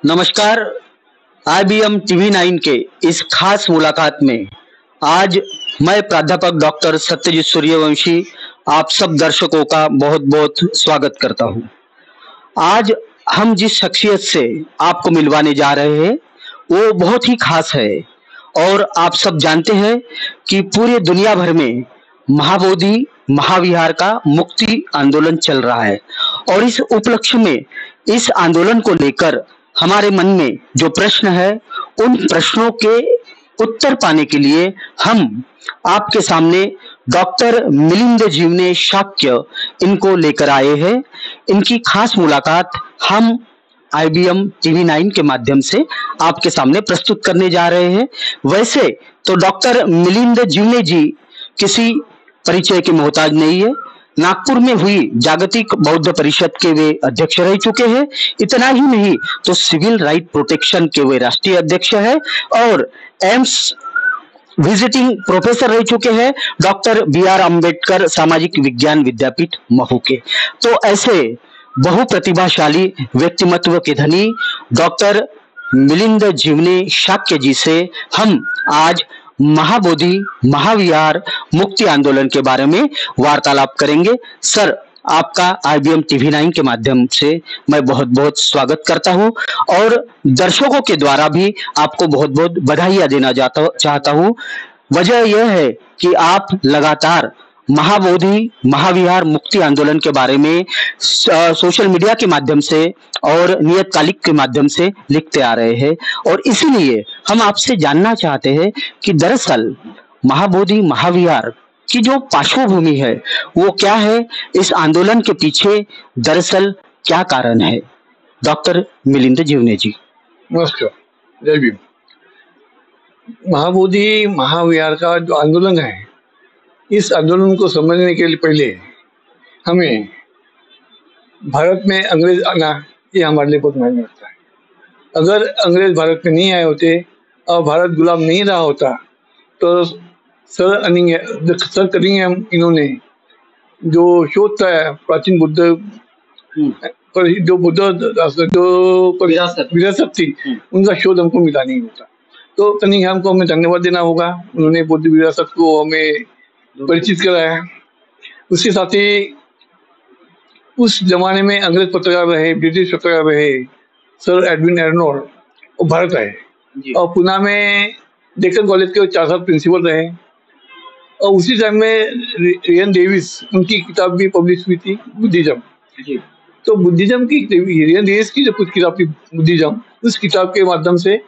नमस्कार। IBM TV9 के इस खास मुलाकात में आज मैं प्राध्यापक डॉक्टर सत्यजीत सूर्यवंशी आप सब दर्शकों का बहुत बहुत स्वागत करता हूं। आज हम जिस शख्सियत से आपको मिलवाने जा रहे हैं वो बहुत ही खास है और आप सब जानते हैं कि पूरे दुनिया भर में महाबोधि महाविहार का मुक्ति आंदोलन चल रहा है और इस उपलक्ष्य में इस आंदोलन को लेकर हमारे मन में जो प्रश्न है उन प्रश्नों के उत्तर पाने के लिए हम आपके सामने डॉक्टर मिलिंद जीवने शाक्य इनको लेकर आए हैं। इनकी खास मुलाकात हम IBM TV9 के माध्यम से आपके सामने प्रस्तुत करने जा रहे हैं। वैसे तो डॉक्टर मिलिंद जीवने जी किसी परिचय के मोहताज नहीं है। नागपुर में हुई जागतिक बौद्ध परिषद के वे अध्यक्ष रह चुके हैं। इतना ही नहीं तो सिविल राइट प्रोटेक्शन के वे राष्ट्रीय अध्यक्ष है और एम्स विजिटिंग प्रोफेसर रह चुके हैं डॉक्टर BR अम्बेडकर सामाजिक विज्ञान विद्यापीठ महू के। तो ऐसे बहुप्रतिभाशाली व्यक्तिमत्व के धनी डॉक्टर मिलिंद जीवने शाक्य जी से हम आज महाबोधि महाविहार मुक्ति आंदोलन के बारे में वार्तालाप करेंगे। सर, आपका IBM TV9 के माध्यम से मैं बहुत बहुत स्वागत करता हूं और दर्शकों के द्वारा भी आपको बहुत बहुत बधाइयां देना चाहता हूं। वजह यह है कि आप लगातार महाबोधि महाविहार मुक्ति आंदोलन के बारे में सोशल मीडिया के माध्यम से और नियतकालिक के माध्यम से लिखते आ रहे हैं और इसीलिए हम आपसे जानना चाहते हैं कि दरअसल महाबोधि महाविहार की जो पार्श्वभूमि है वो क्या है, इस आंदोलन के पीछे दरअसल क्या कारण है। डॉक्टर मिलिंद जीवने जी। नमस्कार, जय भीम। महाबोधि महाविहार का जो आंदोलन है, इस आंदोलन को समझने के लिए पहले हमें भारत में अंग्रेज आना ये हमारे लिए बहुत मायने रखता है। अगर अंग्रेज भारत में नहीं आए होते और भारत गुलाम नहीं रहा होता तो सर कनिंघम इन्होंने जो शोध था प्राचीन बुद्ध पर जो बुद्ध जो विरासत थी उनका शोध हमको मिला नहीं होता। तो कनिंघम को हमें धन्यवाद देना होगा, उन्होंने बुद्ध विरासत को हमें परिचित कराया। उसके साथ ही उस जमाने में अंग्रेज पत्रकार रहे, ब्रिटिश पत्रकार रहे सर एडविन एर्नोल्ड, वो भारत आए और पुणे में डेक्कन कॉलेज के 4 साल प्रिंसिपल रहे और उसी टाइम में रियन डेविस उनकी किताब भी पब्लिश हुई थी बुद्धिज्म। तो बुद्धिज्म की रियन डेविस की जो कुछ किताब थी बुद्धिज्म, उस किताब के माध्यम से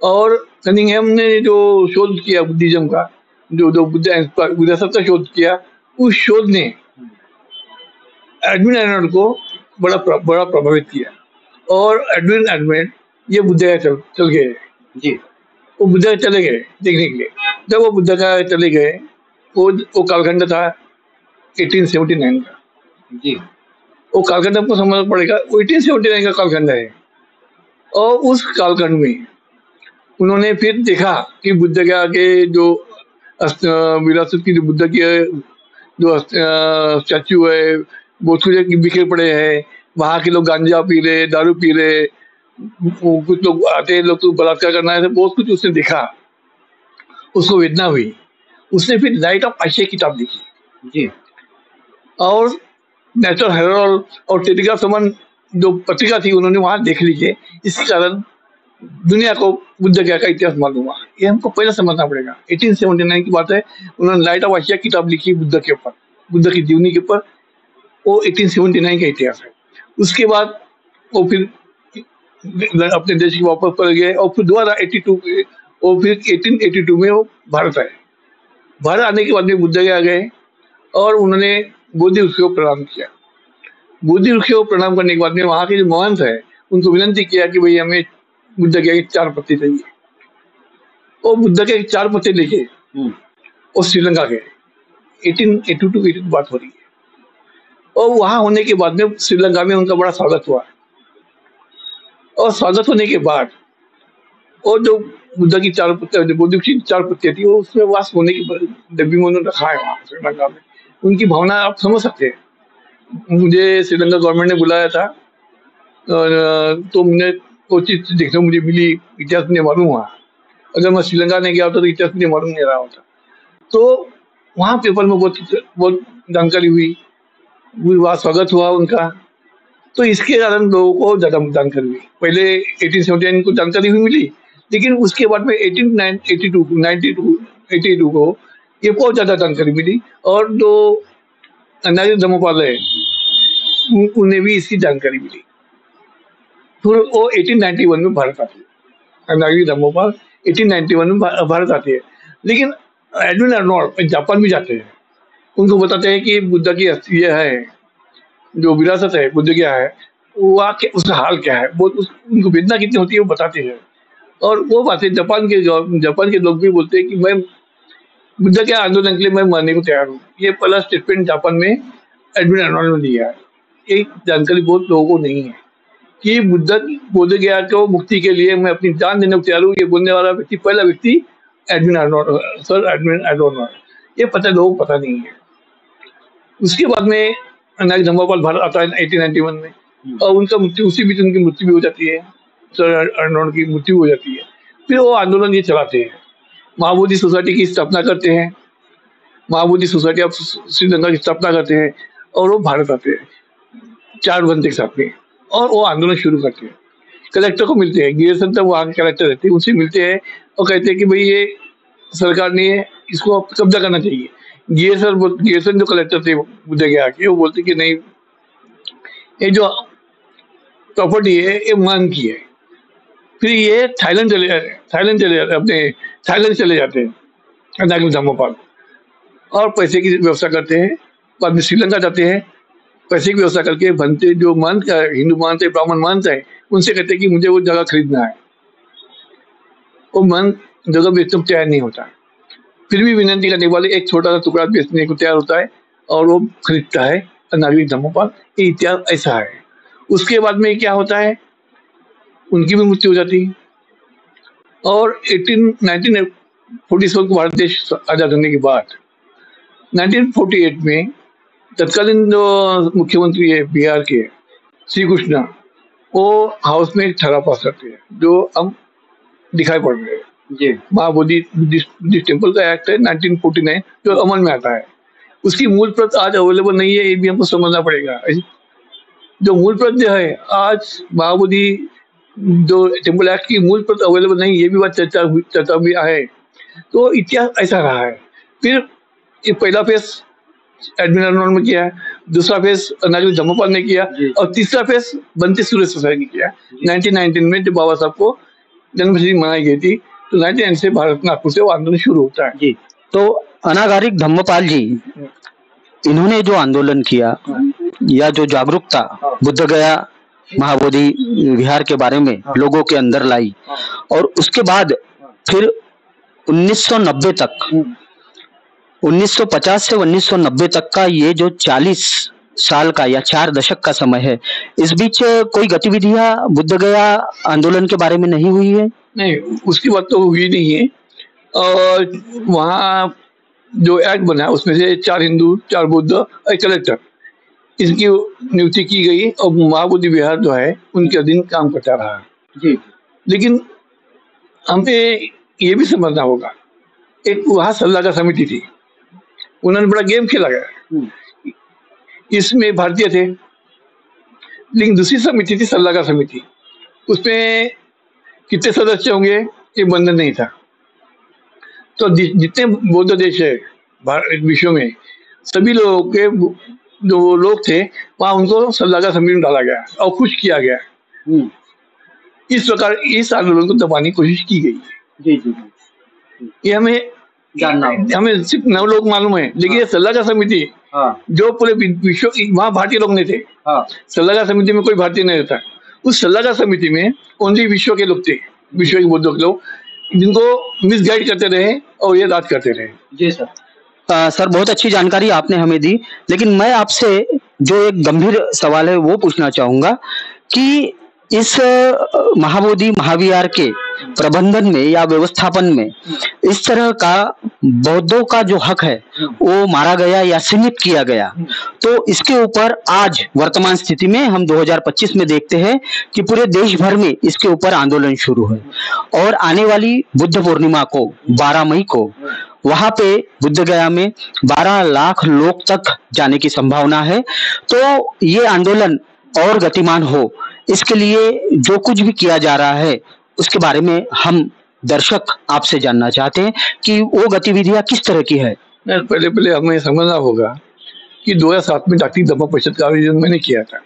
और कनिंघम ने जो शोध किया बुद्धिज्म का, जो बुद्ध विरासत का शोध किया, उस शोध ने एडविन एर्नोल्ड को बड़ा प्रभावित किया और एडविन एर्नोल्ड ये बुद्ध का चल गए जी। वो बुद्ध चले गए देखने के लिए। जब वो बुद्ध का चले गए वो कालखंड था 1879 का जी। वो कालखंड आपको समझना पड़ेगा, 1879 का कालखंड है और उस कालखंड में उन्होंने फिर देखा कि बुद्ध के आगे जो विरासत की जो बुद्ध की जो स्टैचू है बहुत कुछ बिखरे पड़े हैं। वहाँ के लोग गांजा पी रहे, दारू पी रहे, कुछ लोग आते लोग तो बलात्कार करना है, बहुत कुछ उसने देखा, उसको वेदना हुई। उसने फिर लाइट ऑफ एशिया किताब लिखी जी और नेचुरल हेराल्ड और टेलीग्राफ समन जो पत्रिका थी उन्होंने वहां देख लीजिए। इसी कारण दुनिया को बुद्ध का इतिहास मालूम हुआ। ये हमको पहले समझना पड़ेगा। 1879 की बात है, उन्होंने लाइट ऑफ एशिया किताब लिखी बुद्ध के ऊपर, बुद्ध की जीवनी के ऊपर। वो 1879 का इतिहास है। उसके बाद वो फिर अपने देश की वापस पड़ गए और फिर दोबारा 82 और फिर 1882 में वो भारत आए। भारत आने के बाद में बुद्ध के आ गए और उन्होंने बोधि वृक्ष को प्रणाम किया। बोधि वृक्ष को प्रणाम करने के बाद में वहाँ के जो महंत है उनको विनंती किया कि भाई हमें बुद्ध के 4 पत्ते चाहिए। और बुद्ध के 4 पत्ते लेके और श्रीलंका गए। 1882 की बात हो रही है और वहां होने के बाद में श्रीलंका में उनका बड़ा स्वागत हुआ और स्वागत होने के बाद और जो बुद्ध की 4 पत्ते बोधि की 4 पत्ते थी वो उसमें वास होने की डब्बी में उन्होंने रखा है वहाँ श्रीलंका में। उनकी भावना आप समझ सकते हैं। मुझे श्रीलंका गवर्नमेंट ने बुलाया था तो मैंने वो चीज देखने को मुझे मिली, इतिहास मुझे मालूम हुआ। अगर मैं श्रीलंका नहीं गया होता तो इतिहास मुझे मालूम नहीं रहा होता। तो वहाँ पेपर में बहुत बहुत जानकारी हुई, वहाँ स्वागत हुआ उनका। तो इसके कारण लोगों को ज्यादा जानकारी हुई। पहले 1879 को जानकारी हुई मिली, लेकिन उसके बाद में 1882 को ये बहुत ज्यादा जानकारी मिली। और जो नागरिक धर्मपाल है उन्हें भी इसकी जानकारी मिली। फिर वो 1891 में भारत आते हैं। नागरिक धर्मपाल 1891 में भारत आते हैं। लेकिन एडविन अर्नोल्ड जापान भी जाते हैं, उनको बताते हैं कि बुद्ध की ये है जो विरासत है, बुद्ध क्या है, उसका हाल क्या है, वो उनको वेदना कितनी होती है वो बताते हैं। और वो बातें जापान के लोग भी बोलते हैं कि मैं बुद्ध के आंदोलन के लिए मैं मरने को तैयार हूँ। ये पहला स्टेटमेंट जापान में एडविन अर्नोल्ड ने दिया है। एक जानकारी बहुत लोगों को नहीं है कि बुद्ध गया को मुक्ति के लिए मैं अपनी जान देने को तैयार हूँ। ये बोलने वाला व्यक्ति, पहला व्यक्ति Edwin Arnold, sir Edwin Arnold, ये लोगों को पता नहीं है। उसके बाद में नागरिक धर्मपाल भारत आता है 1891 में, और उनका मृत्यु उसी बीच उनकी मृत्यु भी हो जाती है, सर अर्नोल्ड की मृत्यु हो जाती है। फिर वो आंदोलन ये चलाते हैं, महाबोधि सोसाइटी की स्थापना करते हैं, महाबोधि सोसाइटी ऑफ श्रीलंका की स्थापना करते हैं, और वो भारत आते हैं 4 बंदे के साथ में, और वो आंदोलन शुरू करते हैं। कलेक्टर को मिलते हैं, गियरसन तक वहाँ के कलेक्टर रहते हैं, उनसे मिलते हैं और कहते हैं कि भाई ये सरकार ने इसको कब्जा करना चाहिए। गियरसन जो कलेक्टर थे बुद्ध गया के, वो बोलते कि नहीं, ये जो प्रॉपर्टी है ये मान की है। फिर ये थाईलैंड चले जाते हैं नागरिक धर्मपाल, और पैसे की व्यवस्था करते हैं। बाद में श्रीलंका जाते हैं, पैसे की व्यवस्था करके बनते जो हिंदू मानते हैं, ब्राह्मण मानते हैं, उनसे कहते हैं कि मुझे वो जगह खरीदना है। वो मन जगह बेचने को तैयार नहीं होता, फिर भी विनती करने वाले एक छोटा सा टुकड़ा बेचने को तैयार होता है, और वो खरीदता है नागरिक धर्मपाल। ये इतिहास ऐसा है। उसके बाद में क्या होता है, उनकी भी मृत्यु हो जाती है। और 1947 को भारत देश आजाद होने के बाद 1948 में तत्कालीन जो मुख्यमंत्री है बिहार के, श्री कृष्णा, वो हाउस में एक ठराव पास करते हैं जो अब दिखाई पड़ रहे हैं। जी, महाबोधि बुद्धिस्ट टेम्पल का एक्ट है 1949 जो अमल में आता है। उसकी मूल प्रत आज अवेलेबल नहीं है, ये भी हमको समझना पड़ेगा। जो मूल प्रत जो है आज महाबोधि जो टेम्पल एक्ट की मूल प्रत अवेलेबल नहीं, ये भी बात चर्चा भी है। तो इतिहास ऐसा रहा है। फिर ये पहला फेस एडविन अर्नोल्ड में किया, दूसरा फेस नागरिक धर्मपाल ने किया, और तीसरा फेस बंटी सुरेश सोसाइटी ने किया 1919 में, जब बाबा साहब को जन्मशती मनाई गई थी। तो 1990 से भारत नागपुर से वो आंदोलन शुरू होता है। जी, तो अनागारिक धम्मपाल जी, इन्होंने जो आंदोलन किया या जो जागरूकता बुद्ध गया महाबोधि विहार के बारे में लोगों के अंदर लाई, और उसके बाद फिर 1990 तक, 1950 से 1990 तक का ये जो 40 साल का या 4 दशक का समय है, इस बीच कोई गतिविधियां बुद्ध गया आंदोलन के बारे में नहीं हुई है? नहीं, उसकी बात तो हुई नहीं है। और वहाँ जो एक्ट बना उसमें से 4 हिंदू, 4 बुद्ध, एक कलेक्टर, इसकी नियुक्ति की गई, और महाबोधि विहार जो है उनके अधीन काम करता रहा जी। लेकिन हमें ये भी समझना होगा, एक वहाँ सलाहकार समिति थी, उन्होंने बड़ा गेम खेला गया, इसमें भारतीय थे, लेकिन दूसरी समिति थी सलाहकार समिति, उसमें कितने सदस्य होंगे ये बंधन नहीं था। तो जितने बौद्ध देश है विश्व में, सभी लोगों के जो लोग थे वहां उनको सलाहकार समिति में डाला गया और खुश किया गया। इस प्रकार इस आंदोलन को दबाने की कोशिश की गई। जी जी, ये हमें जानना, हमें सिर्फ 9 लोग मालूम है, लेकिन ये सलाहकार समिति जो पूरे विश्व, वहाँ भारतीय लोग नहीं थे, सलाहकार समिति में कोई भारतीय नहीं रहता। उस सलाहकार समिति में ओनली विश्व के लोग थे, विश्व के बौद्ध लोग, जिनको मिसगाइड करते रहे और ये राज करते रहे। जी सर। सर, बहुत अच्छी जानकारी आपने हमें दी, लेकिन मैं आपसे जो एक गंभीर सवाल है वो पूछना चाहूंगा कि इस महाबोधि महाविहार के प्रबंधन में या व्यवस्थापन में इस तरह का बौद्धों का जो हक है वो मारा गया या सीमित किया गया, तो इसके ऊपर आज वर्तमान स्थिति में हम 2025 में देखते हैं कि पूरे देश भर में इसके ऊपर आंदोलन शुरू है। और आने वाली बुद्ध पूर्णिमा को 12 मई को वहां पे बुद्ध गया में 12 लाख लोग तक जाने की संभावना है। तो ये आंदोलन और गतिमान हो, इसके लिए जो कुछ भी किया जा रहा है उसके बारे में हम दर्शक आपसे जानना चाहते हैं कि वो गतिविधियां किस तरह की है। पहले हमें समझना होगा कि 2007 में डाक्टिक दमा परिषद का आयोजन मैंने किया था।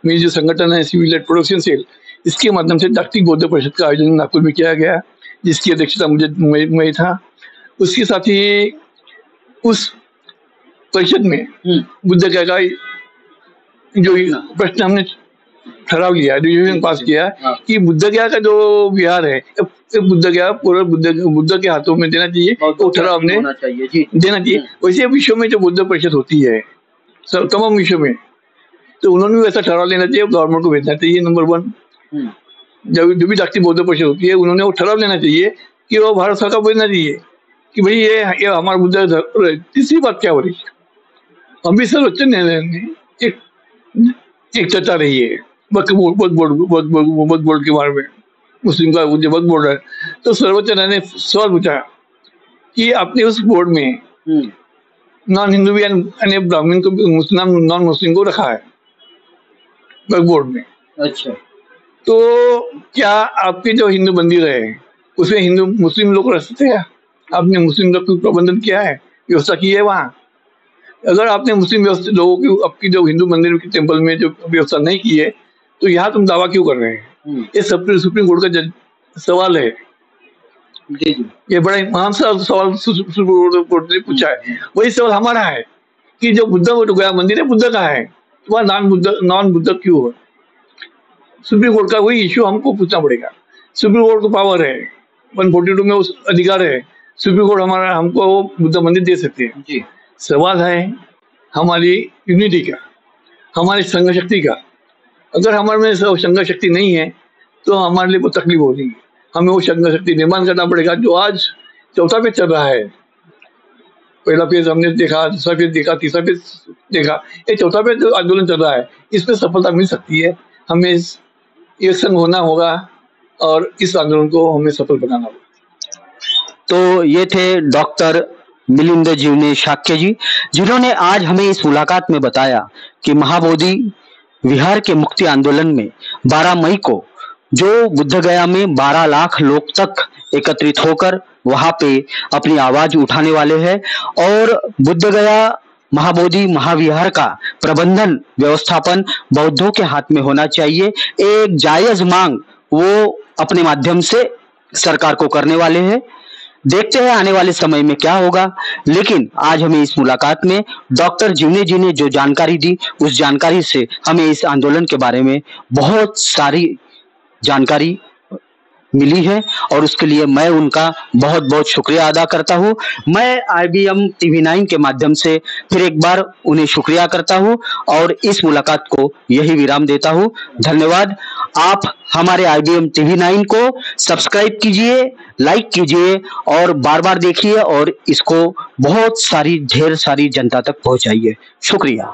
मेरी जो संगठन है सिविल एड प्रोडक्शन सेल, इसके माध्यम से डाक्टिक बौद्ध परिषद का आयोजन नागपुर में किया गया, जिसकी अध्यक्षता मैं था। उसके साथ ही उस परिषद में बुद्ध गया का जो प्रश्न हमने ठहराव लिया, डिसीजन पास किया कि बुद्ध गया का जो विहार है बुद्ध गया पूरा बुद्ध के हाथों में देना चाहिए, वो ठहराव हमने देना चाहिए। वैसे विश्व में जो बुद्ध परिषद होती है तमाम विश्व में, तो उन्होंने भी ऐसा ठहराव लेना चाहिए, गवर्नमेंट को भेजना चाहिए। नंबर 1, जो भी डाक्टिक बौद्ध परिषद होती है उन्होंने वो ठहराव लेना चाहिए कि वो भारत सरकार को भेजना चाहिए कि भाई ये हमारा बुद्ध। तीसरी बात क्या हो रही है, अभी सर्वोच्च न्यायालय ने एक चर्चा रही है वक्फ बोर्ड के बारे में, मुस्लिम का जो वक्फ बोर्ड है, तो सर्वोच्च न्यायालय ने सवाल पूछा कि आपने उस बोर्ड में नॉन हिंदू भी यानी ब्राह्मण को, मुस्लिम नॉन मुस्लिम को रखा है वक्फ बोर्ड में। अच्छा, तो क्या आपके जो हिंदू मंदिर है उसमें हिंदू मुस्लिम लोग रह सकते हैं? आपने मुस्लिम लोग को प्रबंधन किया है, व्यवस्था की है वहाँ? अगर आपने मुस्लिम लोगों की आपकी जो हिंदू मंदिर के टेम्पल में जो व्यवस्था नहीं की है, तो यहाँ तुम दावा क्यों कर रहे हैं? ये सुप्रीम कोर्ट का सवाल है। ये बड़ा महान सवाल सुप्रीम कोर्ट ने पूछा है। वही सवाल हमारा है कि जो बुद्ध गया मंदिर है बुद्ध का है, वह नॉन बुद्ध क्यों है? सुप्रीम कोर्ट का वही इश्यू हमको पूछना पड़ेगा। सुप्रीम कोर्ट को पावर है, 142 में उस अधिकार है, सुप्रीम कोर्ट हमको बुद्ध मंदिर दे सकते हैं जी। सवाल है हमारी यूनिटी का, हमारी संघ शक्ति का। अगर हमारे में संघ शक्ति नहीं है तो हमारे लिए बहुत तकलीफ होगी। हमें वो संघ शक्ति निर्माण करना पड़ेगा जो आज चौथा फेज चल रहा है। पहला फेज हमने देखा, दूसरा फेज देखा, तीसरा फेज देखा, ये चौथा फेज जो आंदोलन चल रहा है इसमें सफलता मिल सकती है। हमें एक संघ होना होगा और इस आंदोलन को हमें सफल बनाना होगा। तो ये थे डॉक्टर मिलिंद जीवने शाक्य जी, जिन्होंने आज हमें इस मुलाकात में बताया कि महाबोधि विहार के मुक्ति आंदोलन में 12 मई को जो बुद्ध गया में 12 लाख लोग तक एकत्रित होकर वहां पे अपनी आवाज उठाने वाले हैं और बुद्ध गया महाबोधि महाविहार का प्रबंधन व्यवस्थापन बौद्धों के हाथ में होना चाहिए। एक जायज मांग वो अपने माध्यम से सरकार को करने वाले हैं। देखते हैं आने वाले समय में क्या होगा, लेकिन आज हमें इस मुलाकात में डॉक्टर जीवने जी ने जो जानकारी दी, उस जानकारी से हमें इस आंदोलन के बारे में बहुत सारी जानकारी मिली है और उसके लिए मैं उनका बहुत बहुत शुक्रिया अदा करता हूं। मैं IBM TV 9 के माध्यम से फिर एक बार उन्हें शुक्रिया करता हूं और इस मुलाकात को यही विराम देता हूं। धन्यवाद। आप हमारे IBM TV 9 को सब्सक्राइब कीजिए, लाइक कीजिए और बार बार देखिए और इसको बहुत सारी ढेर सारी जनता तक पहुंचाइए। शुक्रिया।